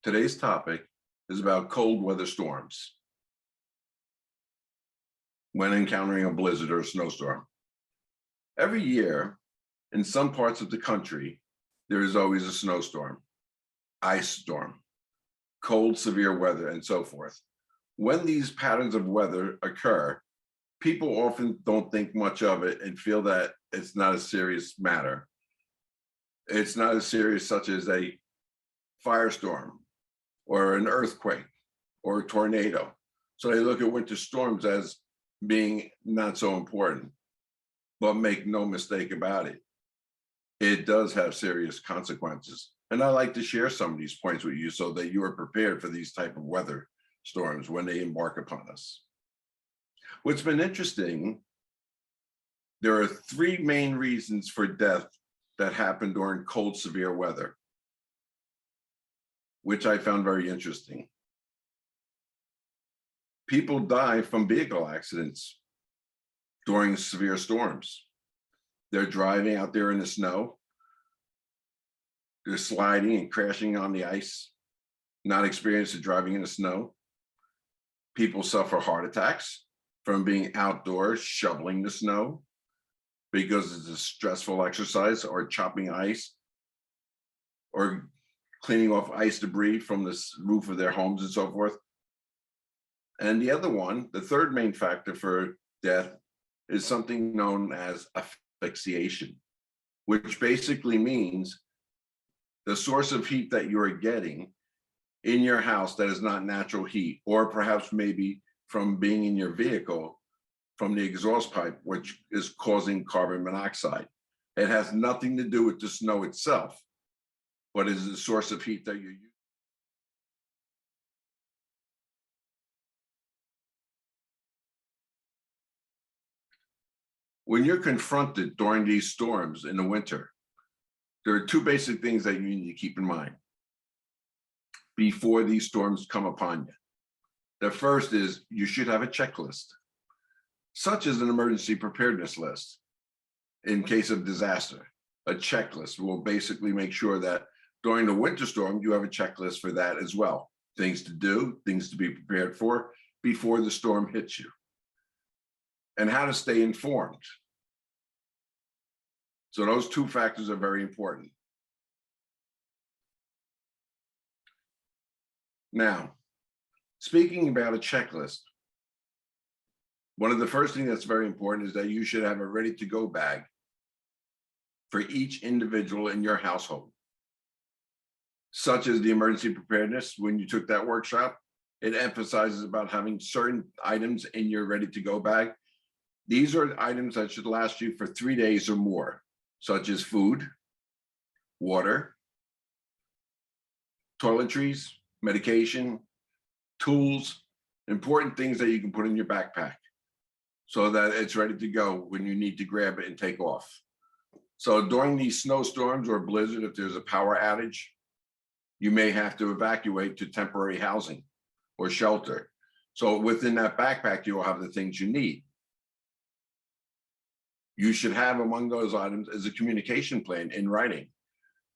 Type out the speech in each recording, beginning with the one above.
Today's topic is about cold weather storms when encountering a blizzard or a snowstorm. Every year, in some parts of the country, there is always a snowstorm, ice storm, cold, severe weather, and so forth. When these patterns of weather occur, people often don't think much of it and feel that it's not a serious matter. It's not as serious such as a firestorm or an earthquake or a tornado. So they look at winter storms as being not so important, but make no mistake about it, it does have serious consequences. And I like to share some of these points with you so that you are prepared for these type of weather storms when they embark upon us. What's been interesting, there are three main reasons for death that happen during cold, severe weather, which I found very interesting. People die from vehicle accidents during severe storms. They're driving out there in the snow. They're sliding and crashing on the ice, not experienced at driving in the snow. People suffer heart attacks from being outdoors shoveling the snow because it's a stressful exercise, or chopping ice, or cleaning off ice debris from the roof of their homes and so forth. And the other one, the third main factor for death, is something known as asphyxiation, which basically means the source of heat that you're getting in your house that is not natural heat, or perhaps maybe from being in your vehicle, from the exhaust pipe, which is causing carbon monoxide. It has nothing to do with the snow itself, but is the source of heat that you're using. When you're confronted during these storms in the winter, there are two basic things that you need to keep in mind before these storms come upon you. The first is you should have a checklist, such as an emergency preparedness list in case of disaster. A checklist will basically make sure that during the winter storm, you have a checklist for that as well. Things to do, things to be prepared for before the storm hits you, and how to stay informed. So those two factors are very important. Now, speaking about a checklist, one of the first things that's very important is that you should have a ready-to-go bag for each individual in your household, such as the emergency preparedness. When you took that workshop, it emphasizes about having certain items in your ready-to-go bag. These are items that should last you for 3 days or more, such as food, water, toiletries, medication, tools, important things that you can put in your backpack so that it's ready to go when you need to grab it and take off. So during these snowstorms or blizzard, if there's a power outage, you may have to evacuate to temporary housing or shelter. So within that backpack, you'll have the things you need. You should have among those items is a communication plan in writing,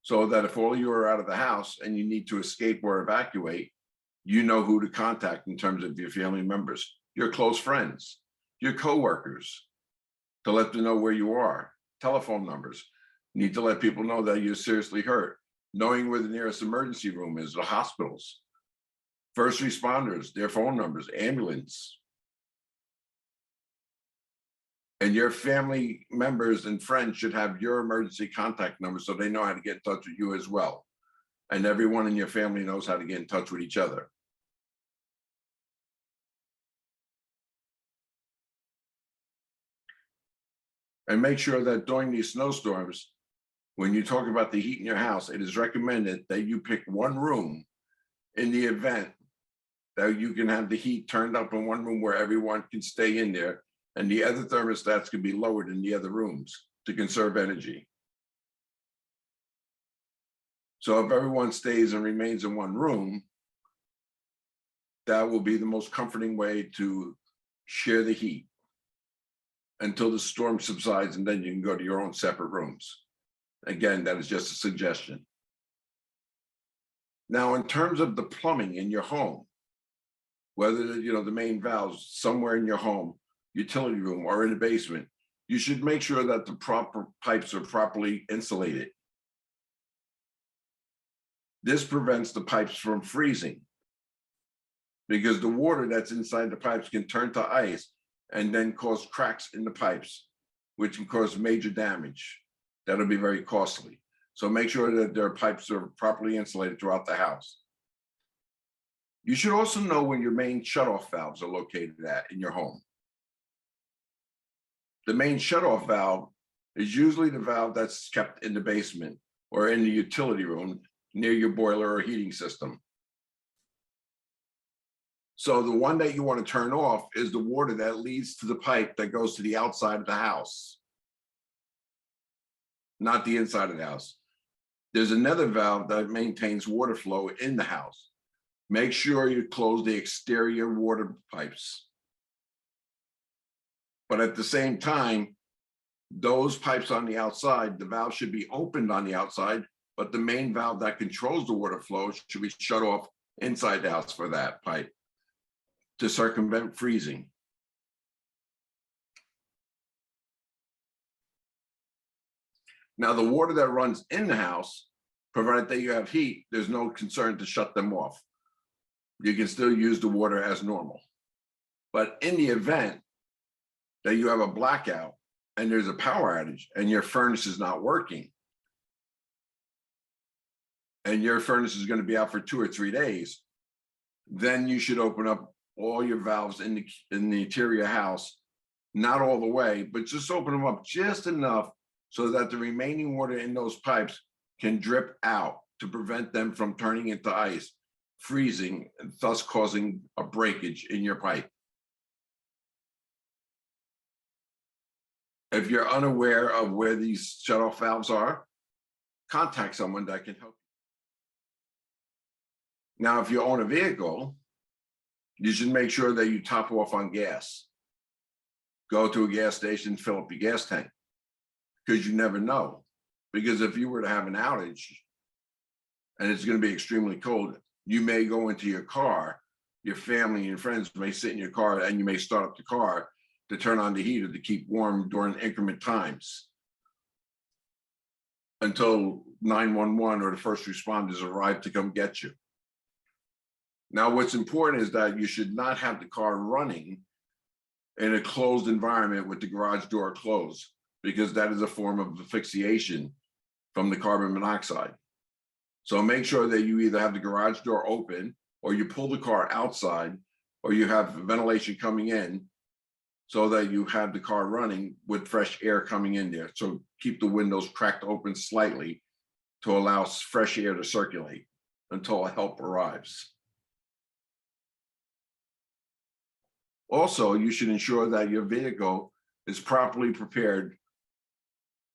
so that if all you are out of the house and you need to escape or evacuate, you know who to contact in terms of your family members, your close friends, your coworkers, to let them know where you are. Telephone numbers. You need to let people know that you're seriously hurt. Knowing where the nearest emergency room is, the hospitals, first responders, their phone numbers, ambulance. And your family members and friends should have your emergency contact number so they know how to get in touch with you as well. And everyone in your family knows how to get in touch with each other. And make sure that during these snowstorms, when you talk about the heat in your house, it is recommended that you pick one room in the event that you can have the heat turned up in one room where everyone can stay in there, and the other thermostats can be lowered in the other rooms to conserve energy. So if everyone stays and remains in one room, that will be the most comforting way to share the heat until the storm subsides, and then you can go to your own separate rooms. Again, that is just a suggestion. Now, in terms of the plumbing in your home, whether the main valves somewhere in your home, utility room, or in the basement, you should make sure that the proper pipes are properly insulated. This prevents the pipes from freezing because the water that's inside the pipes can turn to ice and then cause cracks in the pipes, which can cause major damage. That'll be very costly. So make sure that their pipes are properly insulated throughout the house. You should also know where your main shutoff valves are located at in your home. The main shutoff valve is usually the valve that's kept in the basement or in the utility room near your boiler or heating system. So the one that you want to turn off is the water that leads to the pipe that goes to the outside of the house, not the inside of the house. There's another valve that maintains water flow in the house. Make sure you close the exterior water pipes. But at the same time, those pipes on the outside, the valve should be opened on the outside, but the main valve that controls the water flow should be shut off inside the house for that pipe to circumvent freezing. Now, the water that runs in the house, provided that you have heat, there's no concern to shut them off. You can still use the water as normal. But in the event that you have a blackout and there's a power outage and your furnace is not working, and your furnace is going to be out for 2 or 3 days, then you should open up all your valves in the interior house, not all the way, but just open them up just enough so that the remaining water in those pipes can drip out to prevent them from turning into ice, freezing, and thus causing a breakage in your pipe. If you're unaware of where these shutoff valves are, contact someone that can help you. Now, if you own a vehicle, you should make sure that you top off on gas. Go to a gas station, fill up your gas tank, because you never know. Because if you were to have an outage and it's going to be extremely cold, you may go into your car, your family and your friends may sit in your car, and you may start up the car to turn on the heater to keep warm during increment times until 911 or the first responders arrive to come get you. Now, what's important is that you should not have the car running in a closed environment with the garage door closed, because that is a form of asphyxiation from the carbon monoxide. So make sure that you either have the garage door open, or you pull the car outside, or you have ventilation coming in so that you have the car running with fresh air coming in there. So keep the windows cracked open slightly to allow fresh air to circulate until help arrives. Also, you should ensure that your vehicle is properly prepared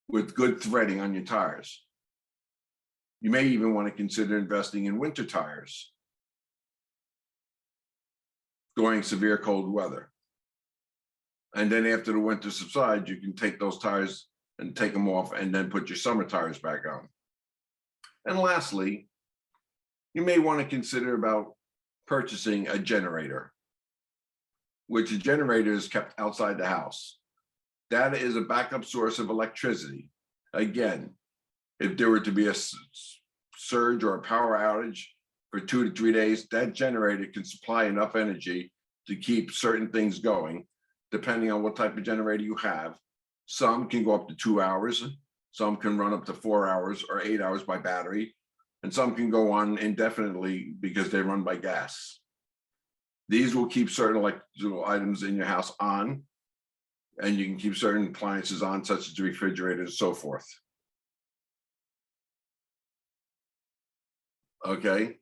with good threading on your tires. You may even want to consider investing in winter tires during severe cold weather. And then after the winter subsides, you can take those tires and take them off and then put your summer tires back on. And lastly, you may want to consider about purchasing a generator, which a generator is kept outside the house. That is a backup source of electricity. Again, if there were to be a surge or a power outage for 2 to 3 days, that generator can supply enough energy to keep certain things going, depending on what type of generator you have. Some can go up to 2 hours, some can run up to 4 hours or 8 hours by battery, and some can go on indefinitely because they run by gas. These will keep certain electrical items in your house on, and you can keep certain appliances on, such as the refrigerator and so forth. Okay.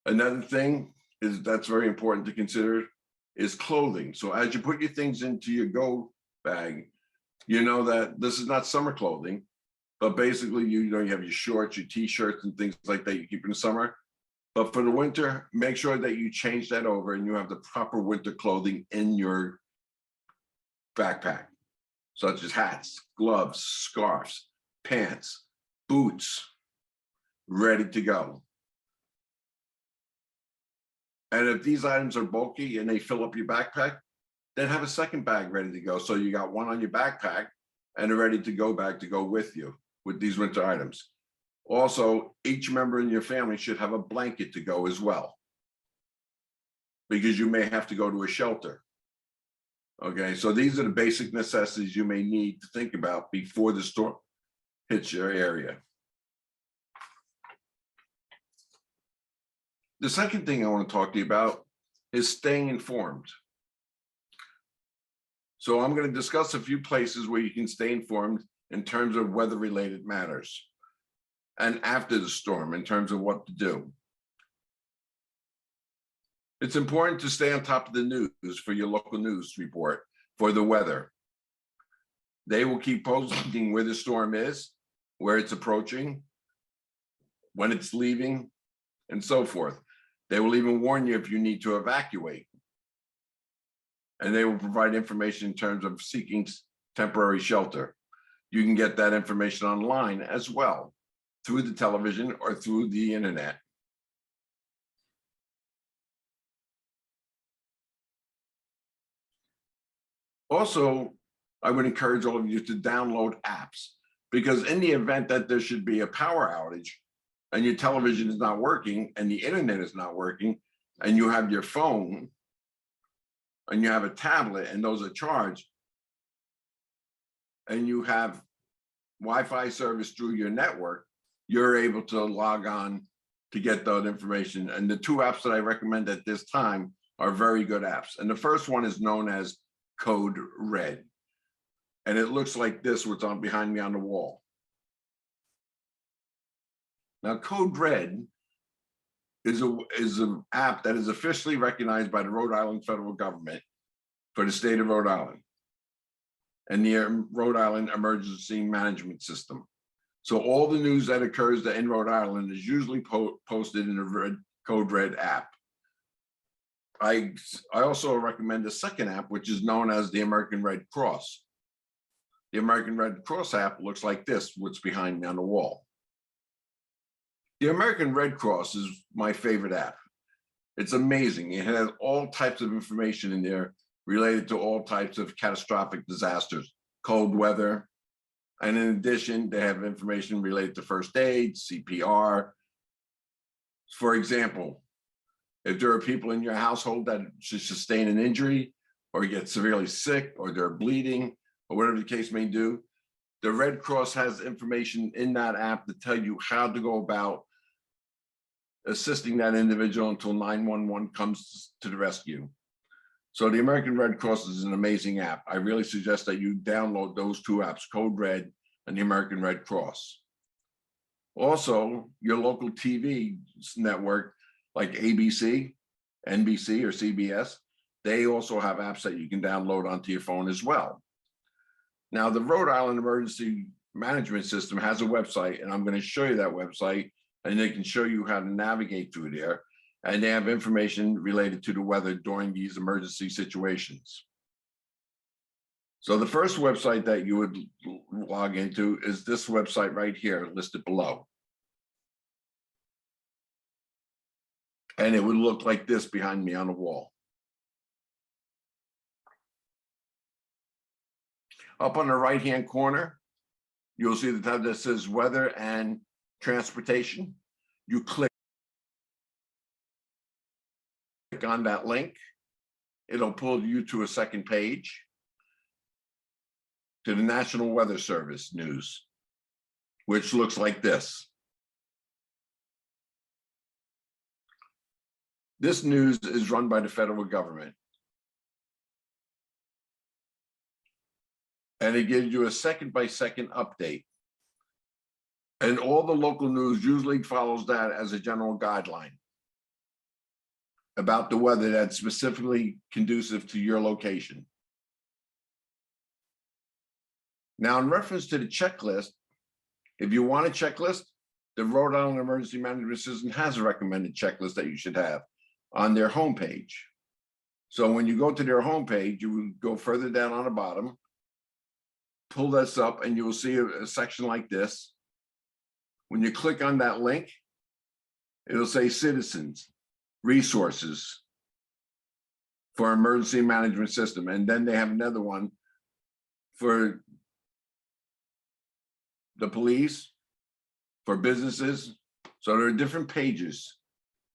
Another thing that's very important to consider is clothing. So as you put your things into your go bag, you know that this is not summer clothing, but basically you have your shorts, your t-shirts and things like that you keep in the summer. But for the winter, make sure that you change that over and you have the proper winter clothing in your backpack, such as hats, gloves, scarves, pants, boots, ready to go. And if these items are bulky and they fill up your backpack, then have a second bag ready to go. So you got one on your backpack and a ready to go bag to go with you with these winter items. Also, each member in your family should have a blanket to go as well, because you may have to go to a shelter. Okay, so these are the basic necessities you may need to think about before the storm hits your area. The second thing I want to talk to you about is staying informed. So I'm going to discuss a few places where you can stay informed in terms of weather-related matters, and after the storm in terms of what to do. It's important to stay on top of the news for your local news report for the weather. They will keep posting where the storm is, where it's approaching, when it's leaving, and so forth. They will even warn you if you need to evacuate. And they will provide information in terms of seeking temporary shelter. You can get that information online as well, through the television or through the internet. Also, I would encourage all of you to download apps, because in the event that there should be a power outage and your television is not working and the internet is not working, and you have your phone and you have a tablet and those are charged, and you have Wi-Fi service through your network, you're able to log on to get that information. And the two apps that I recommend at this time are very good apps. And the first one is known as Code Red. And it looks like this, what's on behind me on the wall. Now, Code Red is an app that is officially recognized by the Rhode Island federal government for the state of Rhode Island and the Rhode Island Emergency Management System. So all the news that occurs in Rhode Island is usually posted in the Code Red app. I also recommend a second app, which is known as the American Red Cross. The American Red Cross app looks like this, what's behind me on the wall. The American Red Cross is my favorite app. It's amazing. It has all types of information in there related to all types of catastrophic disasters, cold weather. And in addition, they have information related to first aid, CPR. For example, if there are people in your household that should sustain an injury or get severely sick or they're bleeding or whatever the case may do, the Red Cross has information in that app to tell you how to go about assisting that individual until 911 comes to the rescue. So the American Red Cross is an amazing app. I really suggest that you download those two apps, Code Red and the American Red Cross. Also, your local TV network like ABC, NBC, or CBS, they also have apps that you can download onto your phone as well. Now, the Rhode Island Emergency Management System has a website, and I'm going to show you that website, and they can show you how to navigate through there. And they have information related to the weather during these emergency situations. So the first website that you would log into is this website right here, listed below. And it would look like this behind me on the wall. Up on the right-hand corner, you'll see the tab that says Weather and Transportation. You click on that link. It'll pull you to a second page to the National Weather Service news, which looks like this. This news is run by the federal government. And it gives you a second-by-second update. And all the local news usually follows that as a general guideline about the weather that's specifically conducive to your location. Now, in reference to the checklist, if you want a checklist, the Rhode Island Emergency Management System has a recommended checklist that you should have on their homepage. So when you go to their homepage, you will go further down on the bottom, pull this up, and you will see a section like this. When you click on that link, it'll say Citizens, Resources, for emergency management system. And then they have another one for the police, for businesses. So there are different pages.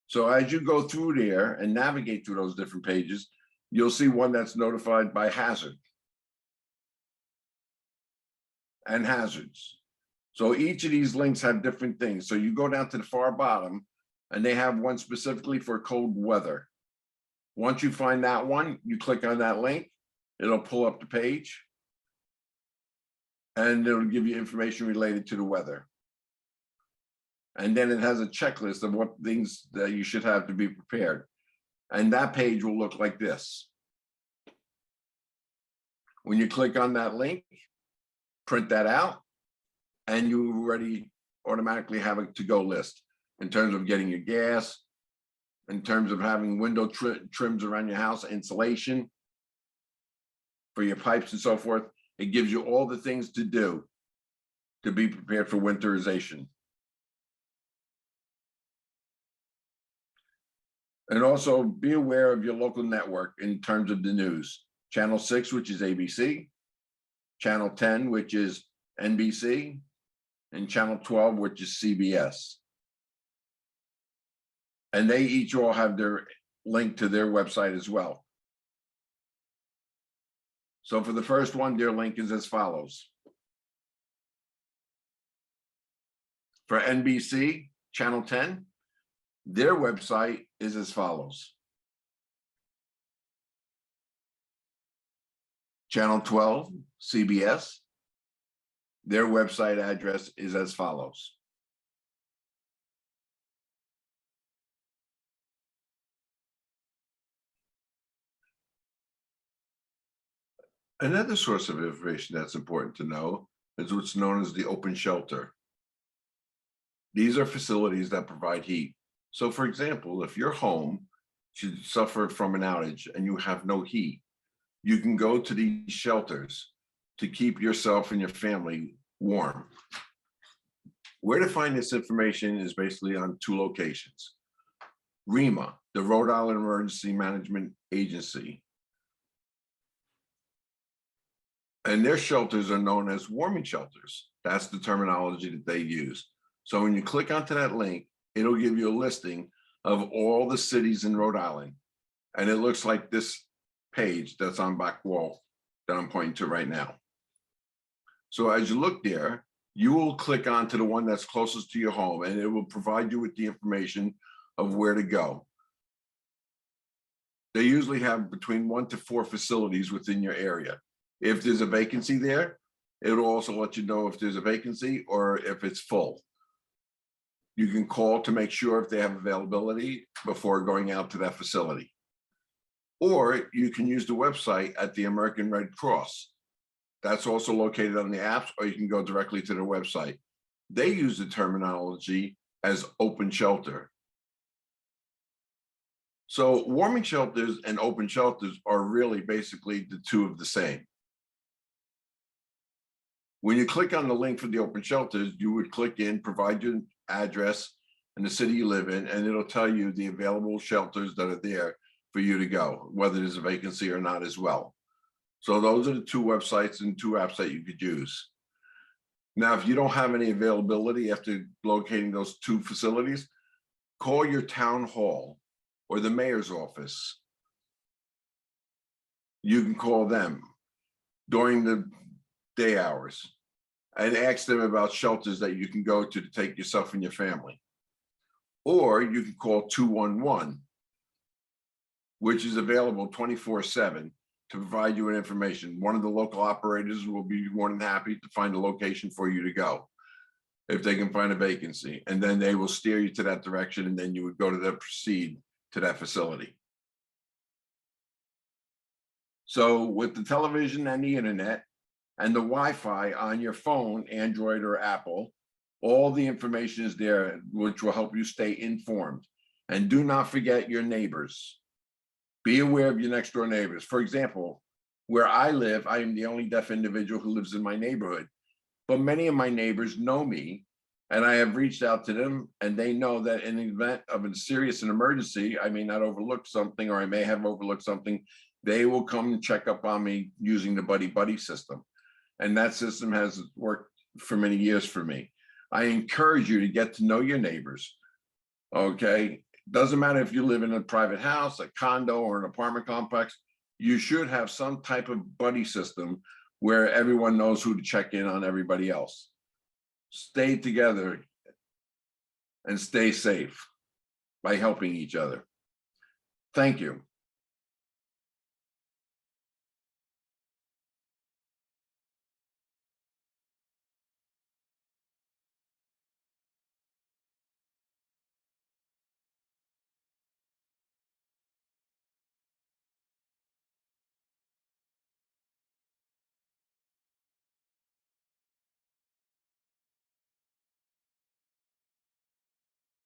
So as you go through there and navigate through those different pages, you'll see one that's notified by hazard and hazards. So each of these links have different things. So you go down to the far bottom and they have one specifically for cold weather. Once you find that one, you click on that link, it'll pull up the page and it'll give you information related to the weather. And then it has a checklist of what things that you should have to be prepared. And that page will look like this. When you click on that link, print that out, and you already automatically have a to-go list in terms of getting your gas, in terms of having window trims around your house, insulation for your pipes and so forth. It gives you all the things to do to be prepared for winterization. And also be aware of your local network in terms of the news. Channel 6, which is ABC, Channel 10, which is NBC, and Channel 12, which is CBS. And they each all have their link to their website as well. So for the first one, their link is as follows. For NBC, Channel 10, their website is as follows. Channel 12, CBS, their website address is as follows. Another source of information that's important to know is what's known as the open shelter. These are facilities that provide heat. So for example, if your home should suffer from an outage and you have no heat, you can go to these shelters to keep yourself and your family warm. Where to find this information is basically on two locations. REMA, the Rhode Island Emergency Management Agency. And their shelters are known as warming shelters. That's the terminology that they use. So when you click onto that link, it'll give you a listing of all the cities in Rhode Island. And it looks like this page that's on back wall that I'm pointing to right now. So as you look there, you will click onto the one that's closest to your home and it will provide you with the information of where to go. They usually have between 1 to 4 facilities within your area. If there's a vacancy there, it'll also let you know if there's a vacancy or if it's full. You can call to make sure if they have availability before going out to that facility. Or you can use the website at the American Red Cross. That's also located on the apps, or you can go directly to their website. They use the terminology as open shelter. So warming shelters and open shelters are really basically the two of the same. When you click on the link for the open shelters, you would click in, provide your address and the city you live in, and it'll tell you the available shelters that are there for you to go, whether there's a vacancy or not as well. So those are the two websites and two apps that you could use. Now, if you don't have any availability after locating those two facilities, call your town hall or the mayor's office. You can call them during the day hours and ask them about shelters that you can go to take yourself and your family. Or you can call 211, which is available 24/7 to provide you with information. One of the local operators will be more than happy to find a location for you to go if they can find a vacancy, and then they will steer you to that direction, and then you would go to proceed to that facility. So with the television and the internet and the Wi-Fi on your phone, Android or Apple, all the information is there, which will help you stay informed. And do not forget your neighbors. Be aware of your next door neighbors. For example, where I live, I am the only deaf individual who lives in my neighborhood, but many of my neighbors know me And I have reached out to them, and they know that in the event of a serious emergency, I may not overlook something, or I may have overlooked something. They will come and check up on me using the buddy buddy system. And that system has worked for many years for me. I encourage you to get to know your neighbors. Okay. Doesn't matter if you live in a private house, a condo, or an apartment complex, you should have some type of buddy system where everyone knows who to check in on everybody else. Stay together and stay safe by helping each other. Thank you.